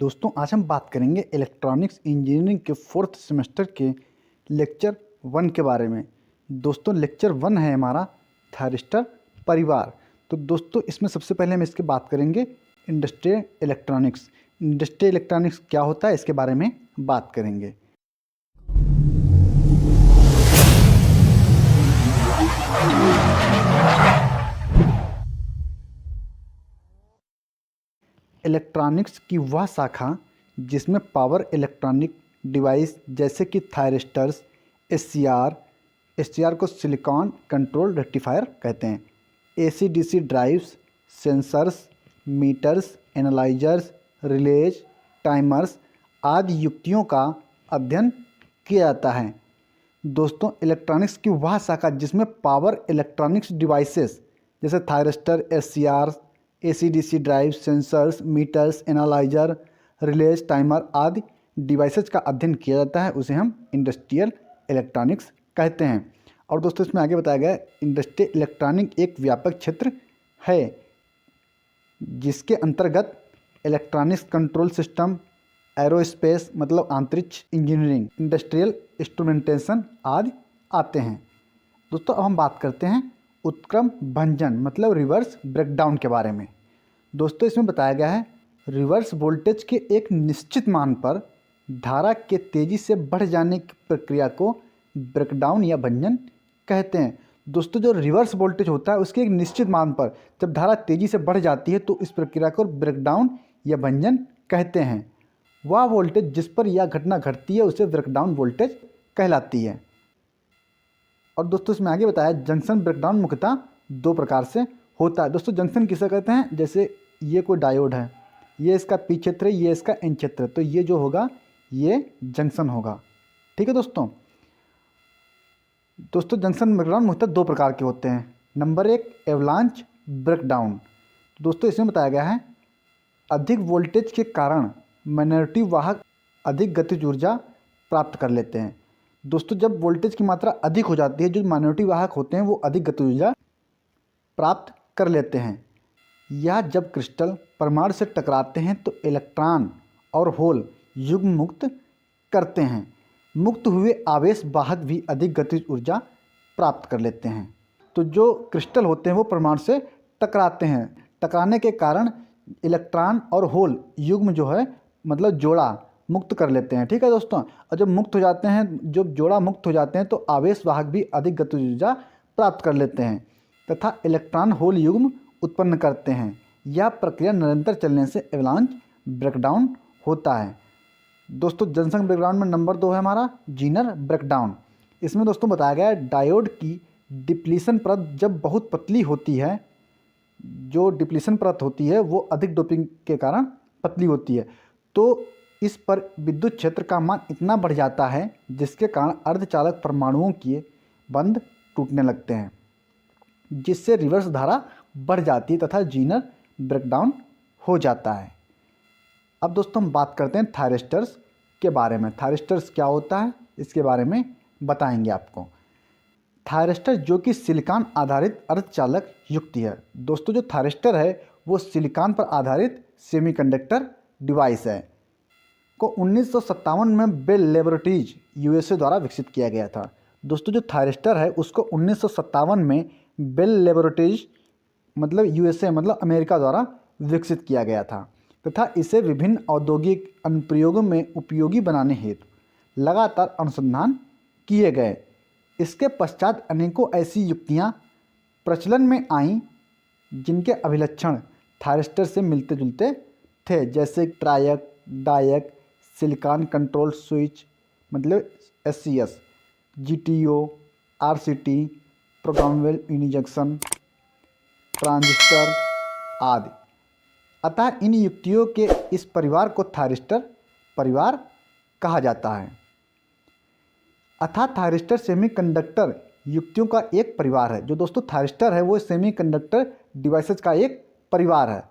दोस्तों आज हम बात करेंगे इलेक्ट्रॉनिक्स इंजीनियरिंग के फोर्थ सेमेस्टर के लेक्चर 1 के बारे में। दोस्तों लेक्चर 1 है हमारा थायरिस्टर परिवार। तो दोस्तों इसमें सबसे पहले हम इसके बात करेंगे इंडस्ट्रियल इलेक्ट्रॉनिक्स। इंडस्ट्रियल इलेक्ट्रॉनिक्स क्या होता है इसके बारे में बात करेंगे। इलेक्ट्रॉनिक्स की वह शाखा जिसमें पावर इलेक्ट्रॉनिक डिवाइस जैसे कि थायरिस्टर्स, एस को सिलिकॉन कंट्रोल रेक्टिफायर कहते हैं, AC/DC drives, sensors, meters, analysers, relays, timers आदि युक्तियों का अध्ययन किया जाता है। दोस्तों इलेक्ट्रॉनिक्स की वह शाखा जिसमें पावर इलेक्ट्रॉनिक्स डिवाइसेस जैसे thyristor, AC/DC drive, sensors, meters, analyser, relays, timer आदि डिवाइसेस का अध्ययन किया जाता है उसे हम इंडस्ट्रियल इलेक्ट्रॉनिक्स कहते हैं। और दोस्तों इसमें आगे बताया गया है इंडस्ट्रियल इलेक्ट्रॉनिक एक व्यापक क्षेत्र है जिसके अंतर्गत इलेक्ट्रॉनिक्स कंट्रोल सिस्टम, एरोस्पेस मतलब अंतरिक्ष इंजीनियरिंग, इंडस्ट्रियल इंस्ट्रूमेंटेशन आदि आते हैं। दोस्तों अब हम बात करते हैं उत्क्रम भंजन मतलब रिवर्स ब्रेकडाउन के बारे में। दोस्तों इसमें बताया गया है रिवर्स वोल्टेज के एक निश्चित मान पर धारा के तेज़ी से बढ़ जाने की प्रक्रिया को ब्रेकडाउन या भंजन कहते हैं। दोस्तों जो रिवर्स वोल्टेज होता है उसके एक निश्चित मान पर जब धारा तेज़ी से बढ़ जाती है तो इस प्रक्रिया को ब्रेकडाउन या भंजन कहते हैं। वह वोल्टेज जिस पर यह घटना घटती है उसे ब्रेकडाउन वोल्टेज कहलाती है। और दोस्तों इसमें आगे बताया जंक्शन ब्रेकडाउन मुख्यतः दो प्रकार से होता है। दोस्तों जंक्शन किसे कहते हैं, जैसे ये कोई डायोड है, ये इसका पी क्षेत्र है, ये इसका एन क्षेत्र है, तो ये जो होगा ये जंक्शन होगा। ठीक है दोस्तों जंक्शन ब्रेकडाउन मुख्यतः दो प्रकार के होते हैं। Number 1 avalanche breakdown. दोस्तों इसमें बताया गया है अधिक वोल्टेज के कारण माइनॉरिटी वाहक अधिक गतिज ऊर्जा प्राप्त कर लेते हैं। दोस्तों जब वोल्टेज की मात्रा अधिक हो जाती है जो माइनॉरिटी वाहक होते हैं वो अधिक गतिज ऊर्जा प्राप्त कर लेते हैं। यह जब क्रिस्टल परमाणु से टकराते हैं तो इलेक्ट्रॉन और होल युग्म मुक्त करते हैं। मुक्त हुए आवेश वाहक भी अधिक गतिज ऊर्जा प्राप्त कर लेते हैं। तो जो क्रिस्टल होते हैं वो परमाणु से टकराते हैं, टकराने के कारण इलेक्ट्रॉन और होल युग्म जो है मतलब जोड़ा मुक्त कर लेते हैं। ठीक है दोस्तों, और जब मुक्त हो जाते हैं, जब जोड़ा मुक्त हो जाते हैं तो आवेश वाहक भी अधिक गतिज ऊर्जा प्राप्त कर लेते हैं तथा इलेक्ट्रॉन होल युग्म उत्पन्न करते हैं। यह प्रक्रिया निरंतर चलने से एवलांच ब्रेकडाउन होता है। दोस्तों जंक्शन ब्रेकडाउन में नंबर 2 है हमारा जीनर ब्रेकडाउन। इसमें दोस्तों बताया गया है डायोड की डिप्लीशन परत जब बहुत पतली होती है, जो डिप्लीशन परत होती है वो अधिक डोपिंग के कारण पतली होती है, तो इस पर विद्युत क्षेत्र का मान इतना बढ़ जाता है जिसके कारण अर्धचालक परमाणुओं के बंध टूटने लगते हैं जिससे रिवर्स धारा बढ़ जाती है तथा जीनर ब्रेकडाउन हो जाता है। अब दोस्तों हम बात करते हैं थायरिस्टर्स के बारे में। थायरिस्टर्स क्या होता है इसके बारे में बताएंगे आपको। थायरिस्टर जो कि सिलिकॉन आधारित अर्धचालक युक्ति है। दोस्तों जो थायरिस्टर है वो सिलिकॉन पर आधारित सेमीकंडक्टर डिवाइस है को 1957 में बेल लैबोरेटरीज USA द्वारा विकसित किया गया था। दोस्तों जो थायरिस्टर है उसको 1957 में बेल लैबोरेटरीज मतलब USA मतलब अमेरिका द्वारा विकसित किया गया था तथा इसे विभिन्न औद्योगिक अनुप्रयोगों में उपयोगी बनाने हेतु लगातार अनुसंधान किए गए। इसके पश्चात अनेकों ऐसी युक्तियां प्रचलन में आईं जिनके अभिलक्षण थायरिस्टर से मिलते जुलते थे, जैसे triac, diac, silicon control switch मतलब SCS, GTO, RCT, programmable unijunction transistor आदि। अतः इन युक्तियों के इस परिवार को थायरिस्टर परिवार कहा जाता है। अतः थायरिस्टर सेमीकंडक्टर युक्तियों का एक परिवार है। जो दोस्तों थायरिस्टर है वो सेमीकंडक्टर डिवाइसेस का एक परिवार है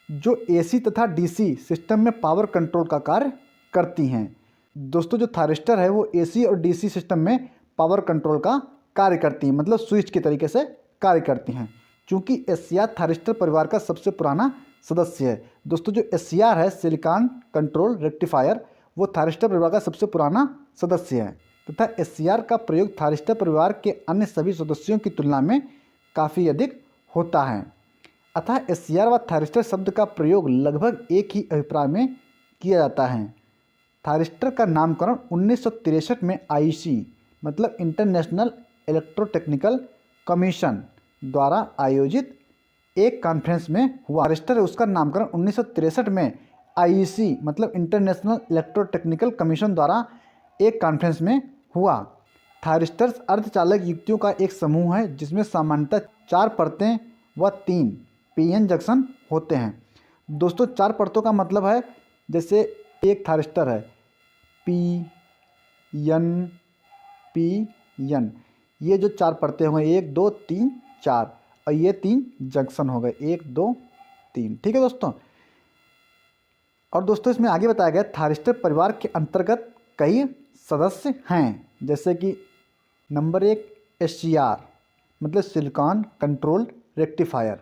जो AC तथा DC सिस्टम में पावर कंट्रोल का कार्य करती हैं। दोस्तों जो थायरिस्टर है वो AC और DC सिस्टम में पावर कंट्रोल का कार्य करती हैं, मतलब स्विच के तरीके से कार्य करती हैं। चूँकि SCR थायरिस्टर परिवार का सबसे पुराना सदस्य है। दोस्तों जो SCR है, सिलिकॉन कंट्रोल रेक्टिफायर, वो थायरिस्टर परिवार का सबसे पुराना सदस्य है तथा SCR का प्रयोग थायरिस्टर परिवार के अन्य सभी सदस्यों की तुलना में काफ़ी अधिक होता है। अतः SCR व थायरिस्टर शब्द का प्रयोग लगभग एक ही अभिप्राय में किया जाता है। थायरिस्टर का नामकरण 1963 में IEC मतलब इंटरनेशनल इलेक्ट्रोटेक्निकल कमीशन द्वारा आयोजित एक कॉन्फ्रेंस में हुआ। थायरिस्टर उसका नामकरण 1963 में IEC मतलब इंटरनेशनल इलेक्ट्रोटेक्निकल कमीशन द्वारा एक कॉन्फ्रेंस में हुआ। थायरिस्टर्स अर्धचालक युक्तियों का एक समूह है जिसमें सामान्यतः 4 परतें व 3 PN जंक्शन होते हैं। दोस्तों 4 परतों का मतलब है, जैसे एक थायरिस्टर है PN PN, ये जो 4 परतें हो गई 1 2 3 4 और ये 3 जंक्शन हो गए 1 2 3। ठीक है दोस्तों। और दोस्तों इसमें आगे बताया गया थायरिस्टर परिवार के अंतर्गत कई सदस्य हैं, जैसे कि नंबर 1 SCR मतलब silicon control rectifier,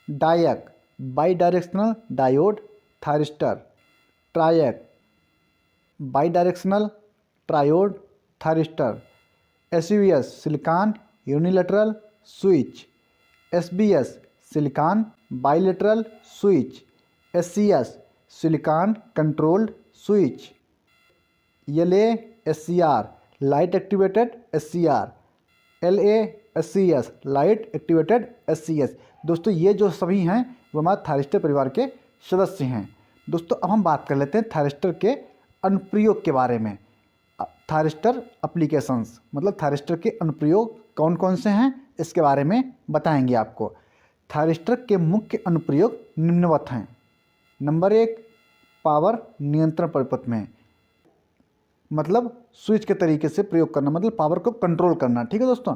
diac bidirectional diode thyristor, triac bidirectional triode thyristor, SUS silicon unilateral switch, SBS silicon bilateral switch, SCS silicon controlled switch, LA SCR light activated SCR, LA SCS light activated SCS। दोस्तों ये जो सभी हैं वो हमारे thyristor परिवार के सदस्य हैं। दोस्तों अब हम बात कर लेते हैं थायरिस्टर के अनुप्रयोग के बारे में। थायरिस्टर एप्लीकेशंस मतलब थायरिस्टर के अनुप्रयोग कौन कौन से हैं इसके बारे में बताएंगे आपको। थायरिस्टर के मुख्य अनुप्रयोग निम्नवत हैं। नंबर 1 पावर नियंत्रण परिपथ में, मतलब स्विच के तरीके से प्रयोग करना, मतलब पावर को कंट्रोल करना। ठीक है दोस्तों।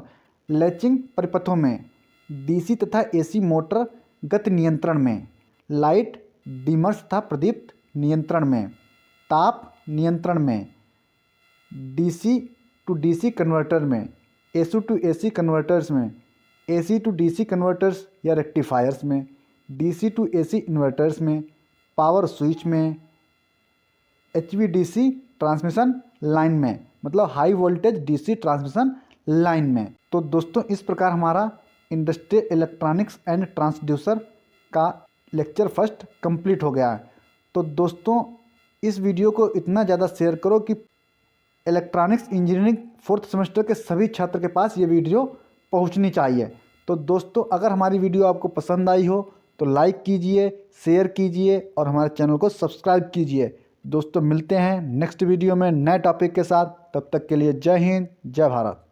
लैचिंग परिपथों में, DC तथा AC मोटर गति नियंत्रण में, लाइट डिमर्स तथा प्रदीप्त नियंत्रण में, ताप नियंत्रण में, DC टू DC कन्वर्टर में, AC टू AC कन्वर्टर्स में, AC टू DC कन्वर्टर्स या रेक्टिफायर्स में, DC टू AC इन्वर्टर्स में, पावर स्विच में, HVDC ट्रांसमिशन लाइन में, मतलब high voltage DC transmission line में। तो दोस्तों इस प्रकार हमारा इंडस्ट्रियल इलेक्ट्रॉनिक्स एंड ट्रांसड्यूसर का लेक्चर फर्स्ट कंप्लीट हो गया है। तो दोस्तों इस वीडियो को इतना ज़्यादा शेयर करो कि इलेक्ट्रॉनिक्स इंजीनियरिंग 4th सेमेस्टर के सभी छात्र के पास ये वीडियो पहुंचनी चाहिए। तो दोस्तों अगर हमारी वीडियो आपको पसंद आई हो तो लाइक कीजिए, शेयर कीजिए और हमारे चैनल को सब्सक्राइब कीजिए। दोस्तों मिलते हैं नेक्स्ट वीडियो में नए टॉपिक के साथ। तब तक के लिए जय हिंद, जय भारत।